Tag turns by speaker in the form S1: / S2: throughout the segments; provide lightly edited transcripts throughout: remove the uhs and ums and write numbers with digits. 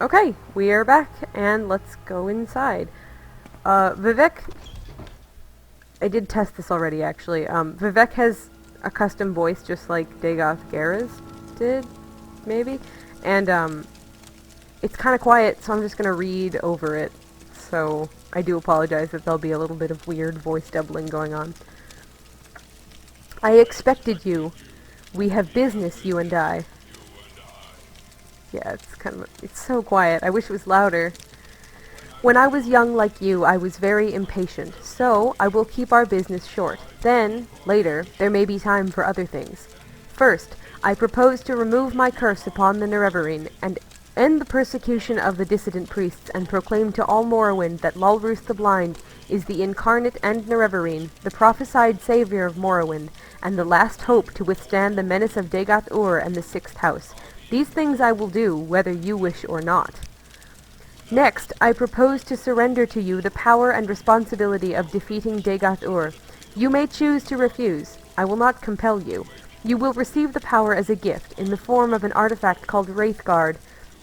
S1: Okay, we are back, and let's go inside. Vivek, I did test this already, actually. Vivek has a custom voice, just like Dagoth Gara's did, maybe? And, it's kind of quiet, so I'm just gonna read over it. So, I do apologize that there'll be a little bit of weird voice doubling going on. I expected you. We have business, you and I. Yeah, it's so quiet. I wish it was louder. When I was young like you, I was very impatient, so I will keep our business short. Then, later, there may be time for other things. First, I propose to remove my curse upon the Nerevarine, and end the persecution of the dissident priests, and proclaim to all Morrowind that Lulruth the Blind is the incarnate and Nerevarine, the prophesied savior of Morrowind, and the last hope to withstand the menace of Dagoth-Ur and the Sixth House. These things I will do, whether you wish or not. Next, I propose to surrender to you the power and responsibility of defeating Dagoth-Ur. You may choose to refuse. I will not compel you. You will receive the power as a gift, in the form of an artifact called Wraithguard.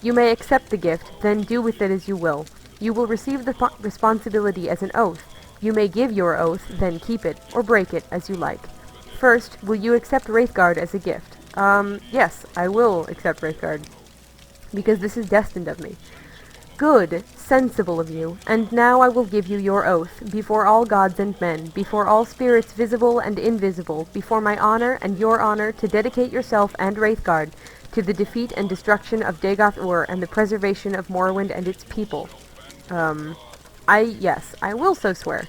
S1: You may accept the gift, then do with it as you will. You will receive the responsibility as an oath. You may give your oath, then keep it, or break it, as you like. First, will you accept Wraithguard as a gift? Yes, I will accept Wraithguard, because this is destined of me. Good, sensible of you, and now I will give you your oath, before all gods and men, before all spirits visible and invisible, before my honor and your honor, to dedicate yourself and Wraithguard to the defeat and destruction of Dagoth-Ur and the preservation of Morrowind and its people. Yes, I will so swear.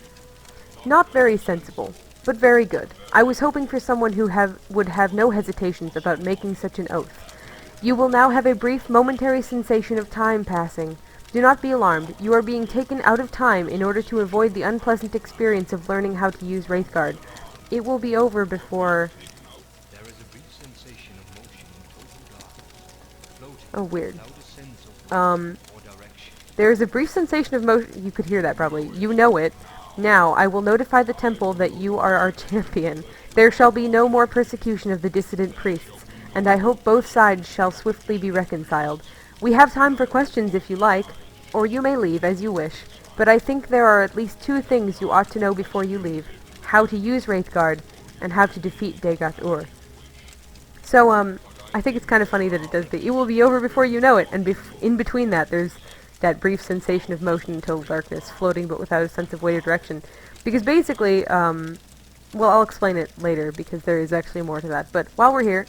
S1: Not very sensible, but very good. I was hoping for someone who would have no hesitations about making such an oath. You will now have a brief momentary sensation of time passing. Do not be alarmed. You are being taken out of time in order to avoid the unpleasant experience of learning how to use Wraithguard. It will be over before...
S2: There is a brief sensation of motion in total darkness, floating
S1: Oh, weird.
S2: without a sense of movement or direction.
S1: There is a brief sensation of motion... You could hear that, probably. You know it. Now, I will notify the temple that you are our champion. There shall be no more persecution of the dissident priests, and I hope both sides shall swiftly be reconciled. We have time for questions if you like, or you may leave as you wish, but I think there are at least two things you ought to know before you leave. How to use Wraithguard, and how to defeat Dagoth-Ur. So, I think it's kind of funny that it does the "it will be over before you know it," and in between that there's that brief sensation of motion in total darkness, floating but without a sense of weight or direction. Because basically, well, I'll explain it later, because there is actually more to that. But while we're here,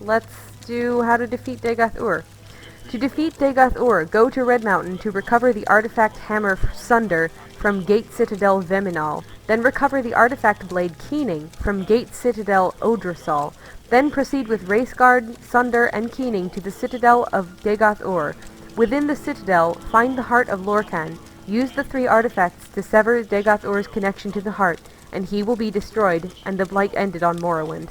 S1: let's do how to defeat Dagoth-Ur. To defeat Dagoth-Ur, go to Red Mountain to recover the artifact hammer Sunder from Gate Citadel Veminal. Then recover the artifact blade Keening from Gate Citadel Odrasal. Then proceed with Wraithguard, Sunder, and Keening to the Citadel of Dagoth-Ur. Within the Citadel, find the Heart of Lorkhan. Use the three artifacts to sever Dagoth-Ur's connection to the Heart, and he will be destroyed, and the Blight ended on Morrowind.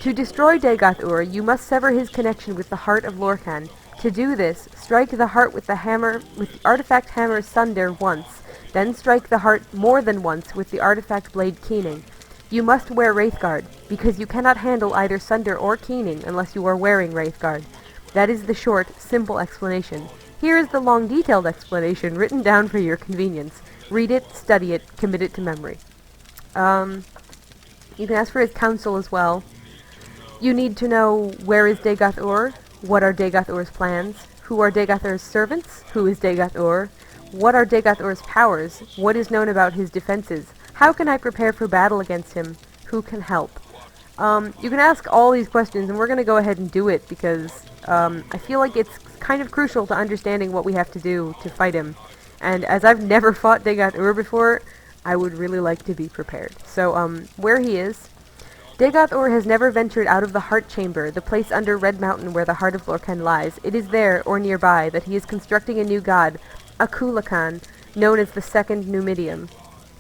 S1: To destroy Dagoth-Ur, you must sever his connection with the Heart of Lorkhan. To do this, strike the heart with the artifact hammer Sunder once, then strike the heart more than once with the artifact blade Keening. You must wear Wraithguard, because you cannot handle either Sunder or Keening unless you are wearing Wraithguard. That is the short, simple explanation. Here is the long, detailed explanation written down for your convenience. Read it, study it, commit it to memory. You can ask for his counsel as well. You need to know where is Dagoth-Ur, what are Dagoth-Ur's plans, who are Dagoth-Ur's servants, who is Dagoth-Ur, what are Dagoth-Ur's powers, what is known about his defenses, how can I prepare for battle against him, who can help. You can ask all these questions, and we're going to go ahead and do it, because I feel like it's kind of crucial to understanding what we have to do to fight him. And as I've never fought Dagoth-Ur before, I would really like to be prepared. So, where he is... Dagoth-Ur has never ventured out of the Heart Chamber, the place under Red Mountain where the Heart of Lorkhan lies. It is there, or nearby, that he is constructing a new god, a Kulakan, known as the Second Numidium.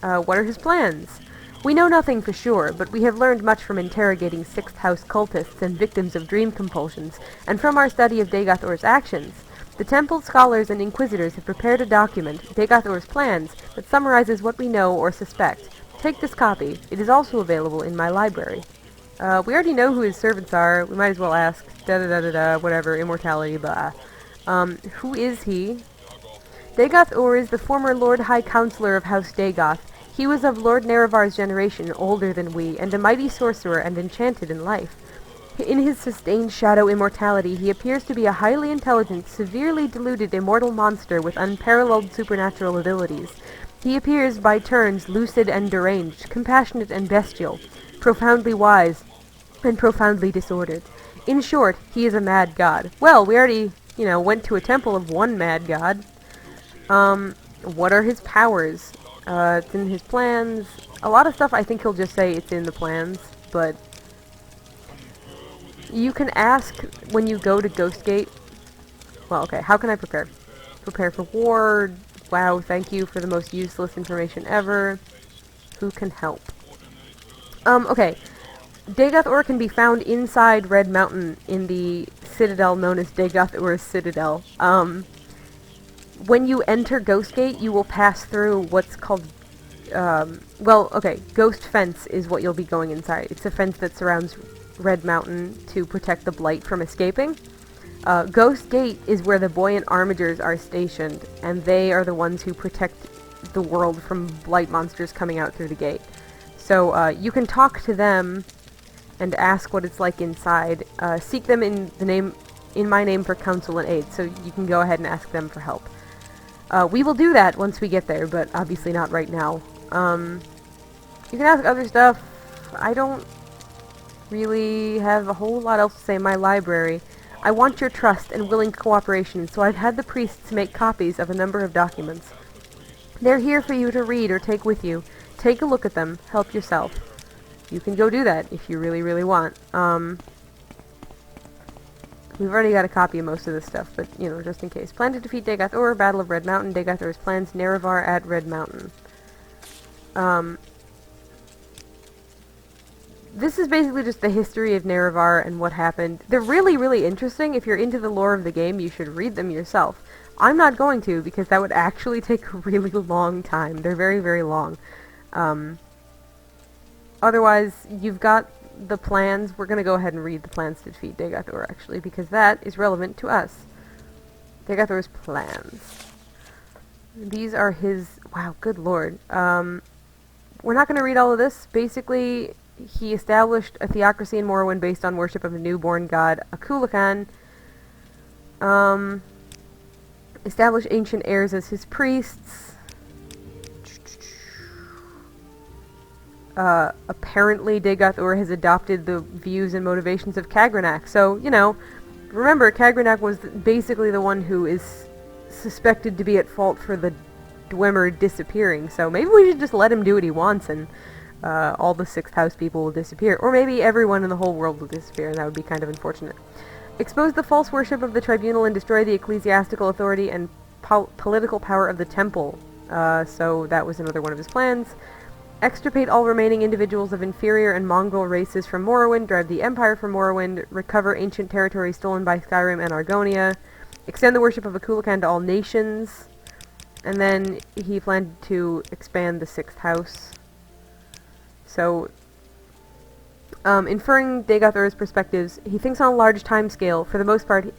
S1: What are his plans? We know nothing for sure, but we have learned much from interrogating Sixth House cultists and victims of dream compulsions, and from our study of Dagoth-Ur's actions. The Temple scholars and inquisitors have prepared a document, Dagoth-Ur's plans, that summarizes what we know or suspect. Take this copy. It is also available in my library. We already know who his servants are. We might as well ask. Da-da-da-da-da, whatever, immortality, blah. Who is he? Dagoth-Ur is the former Lord High Counselor of House Dagoth. He was of Lord Nerevar's generation, older than we, and a mighty sorcerer and enchanted in life. In his sustained shadow immortality, he appears to be a highly intelligent, severely deluded immortal monster with unparalleled supernatural abilities. He appears by turns lucid and deranged, compassionate and bestial, profoundly wise, and profoundly disordered. In short, he is a mad god. Well, we already, went to a temple of one mad god. What are his powers? It's in his plans. A lot of stuff I think he'll just say it's in the plans, but you can ask when you go to Ghostgate. Well, okay, how can I prepare? Prepare for war. Wow, thank you for the most useless information ever. Who can help? Okay. Dagoth-Ur can be found inside Red Mountain in the citadel known as Dagoth-Ur's Citadel. When you enter Ghostgate, you will pass through what's called, Ghost Fence is what you'll be going inside. It's a fence that surrounds Red Mountain to protect the Blight from escaping. Ghost Gate is where the Buoyant Armigers are stationed, and they are the ones who protect the world from Blight monsters coming out through the gate. So, you can talk to them and ask what it's like inside. Seek them in my name for counsel and aid, so you can go ahead and ask them for help. We will do that once we get there, but obviously not right now. You can ask other stuff. I don't really have a whole lot else to say in my library. I want your trust and willing cooperation, so I've had the priests make copies of a number of documents. They're here for you to read or take with you. Take a look at them. Help yourself. You can go do that if you really, really want. We've already got a copy of most of this stuff, but, just in case. Plan to defeat Dagoth-Ur, Battle of Red Mountain, Dagoth-Ur's plans, Nerevar at Red Mountain. This is basically just the history of Nerevar and what happened. They're really, really interesting. If you're into the lore of the game, you should read them yourself. I'm not going to, because that would actually take a really long time. They're very, very long. Otherwise, you've got the plans. We're going to go ahead and read the plans to defeat Dagoth-Ur, actually, because that is relevant to us. Dagoth-Ur's plans. These are his... Wow, good lord. We're not going to read all of this. Basically, he established a theocracy in Morrowind based on worship of a newborn god, Akulakan. Established ancient heirs as his priests. Apparently Dagoth-Ur has adopted the views and motivations of Kagrenac. So, remember, Kagrenac was basically the one who is suspected to be at fault for the Dwemer disappearing. So maybe we should just let him do what he wants and all the 6th House people will disappear. Or maybe everyone in the whole world will disappear, and that would be kind of unfortunate. Expose the false worship of the tribunal and destroy the ecclesiastical authority and political power of the temple. So that was another one of his plans. Extirpate all remaining individuals of inferior and mongrel races from Morrowind, drive the Empire from Morrowind, recover ancient territory stolen by Skyrim and Argonia, extend the worship of Akulakan to all nations, and then he planned to expand the 6th House. So, inferring Dagoth-Ur's perspectives, he thinks on a large time scale. For the most part,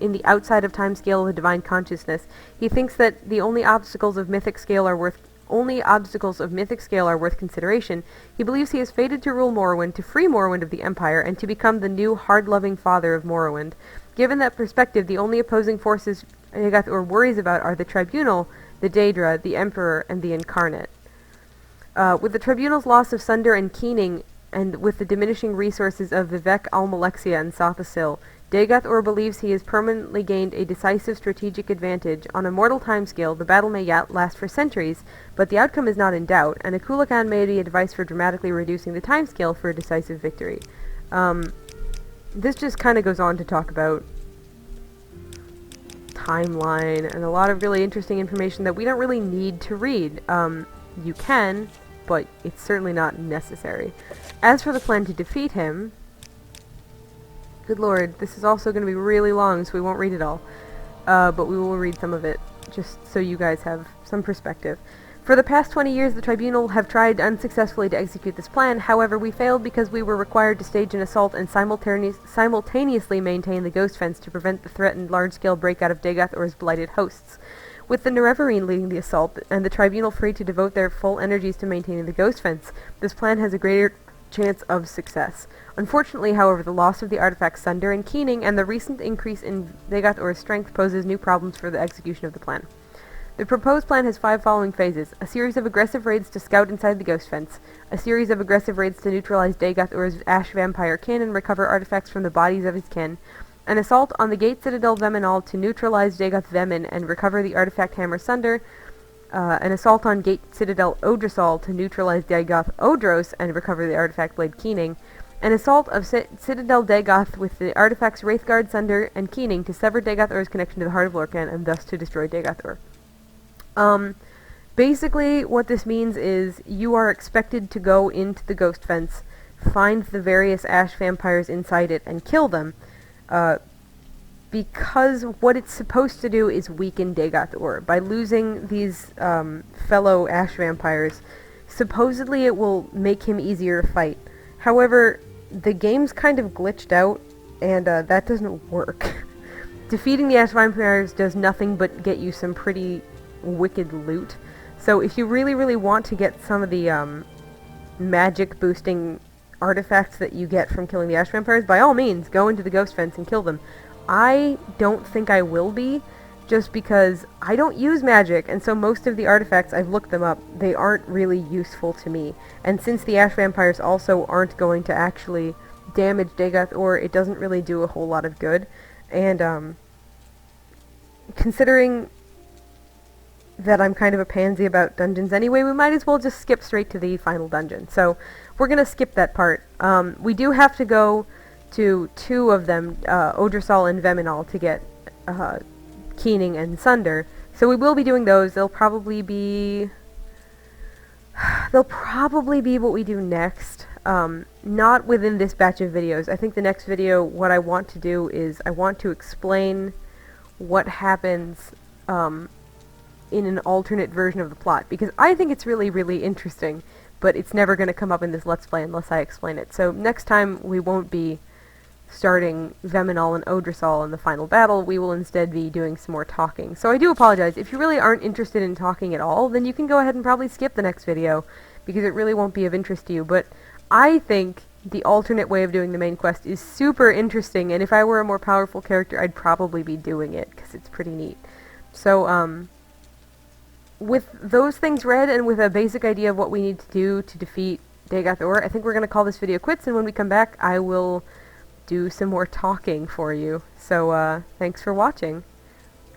S1: in the outside of time scale of the divine consciousness, he thinks that the only obstacles of mythic scale are worth consideration. He believes he is fated to rule Morrowind, to free Morrowind of the Empire, and to become the new hard-loving father of Morrowind. Given that perspective, the only opposing forces Dagoth-Ur worries about are the Tribunal, the Daedra, the Emperor, and the Incarnate. With the Tribunal's loss of Sunder and Keening, and with the diminishing resources of Vivek, Almalexia, and Sothasil, Dagoth-Ur believes he has permanently gained a decisive strategic advantage. On a mortal timescale, the battle may last for centuries, but the outcome is not in doubt, and Akulakan may be advice for dramatically reducing the timescale for a decisive victory. This just kind of goes on to talk about timeline and a lot of really interesting information that we don't really need to read. You can, but it's certainly not necessary. As for the plan to defeat him... Good lord, this is also going to be really long, so we won't read it all. But we will read some of it, just so you guys have some perspective. For the past 20 years, the Tribunal have tried unsuccessfully to execute this plan. However, we failed because we were required to stage an assault and simultaneously maintain the Ghost Fence to prevent the threatened large-scale breakout of Dagathor's blighted hosts. With the Nerevarine leading the assault, and the Tribunal free to devote their full energies to maintaining the Ghost Fence, this plan has a greater chance of success. Unfortunately, however, the loss of the artifacts Sunder and Keening and the recent increase in Dagathor's strength poses new problems for the execution of the plan. The proposed plan has 5 following phases: a series of aggressive raids to scout inside the Ghost Fence, a series of aggressive raids to neutralize Dagathor's Ash Vampire kin and recover artifacts from the bodies of his kin, an assault on the Gate Citadel Veminal to neutralize Dagoth Vemin and recover the artifact Hammer Sunder, an assault on Gate Citadel Odrasol to neutralize Dagoth Odros and recover the artifact Blade Keening, an assault of Citadel Dagoth with the artifacts Wraithguard Sunder and Keening to sever Dagothor's connection to the Heart of Lorkhan and thus to destroy Dagathor. Basically what this means is you are expected to go into the Ghost Fence, find the various Ash Vampires inside it, and kill them, because what it's supposed to do is weaken Dagathor. By losing these fellow Ash Vampires, supposedly it will make him easier to fight. However, the game's kind of glitched out, and that doesn't work. Defeating the Ash Vampires does nothing but get you some pretty wicked loot. So if you really, really want to get some of the magic boosting artifacts that you get from killing the Ash Vampires, by all means, go into the Ghost Fence and kill them. I don't think I will be, just because I don't use magic, and so most of the artifacts, I've looked them up, they aren't really useful to me. And since the Ash Vampires also aren't going to actually damage Dagathor, it doesn't really do a whole lot of good. And considering that I'm kind of a pansy about dungeons anyway, we might as well just skip straight to the final dungeon. So we're going to skip that part. We do have to go to 2 of them, Odrasol and Veminal, to get Keening and Sunder. So we will be doing those. They'll probably be what we do next. Not within this batch of videos. I think the next video, what I want to do is I want to explain what happens in an alternate version of the plot, because I think it's really, really interesting, but it's never going to come up in this Let's Play unless I explain it. So next time we won't be starting Veminal and Odrasol in the final battle, we will instead be doing some more talking. So I do apologize. If you really aren't interested in talking at all, then you can go ahead and probably skip the next video, because it really won't be of interest to you. But I think the alternate way of doing the main quest is super interesting, and if I were a more powerful character, I'd probably be doing it, because it's pretty neat. So, with those things read, and with a basic idea of what we need to do to defeat Dagathor, I think we're going to call this video quits, and when we come back, I will do some more talking for you. So, thanks for watching.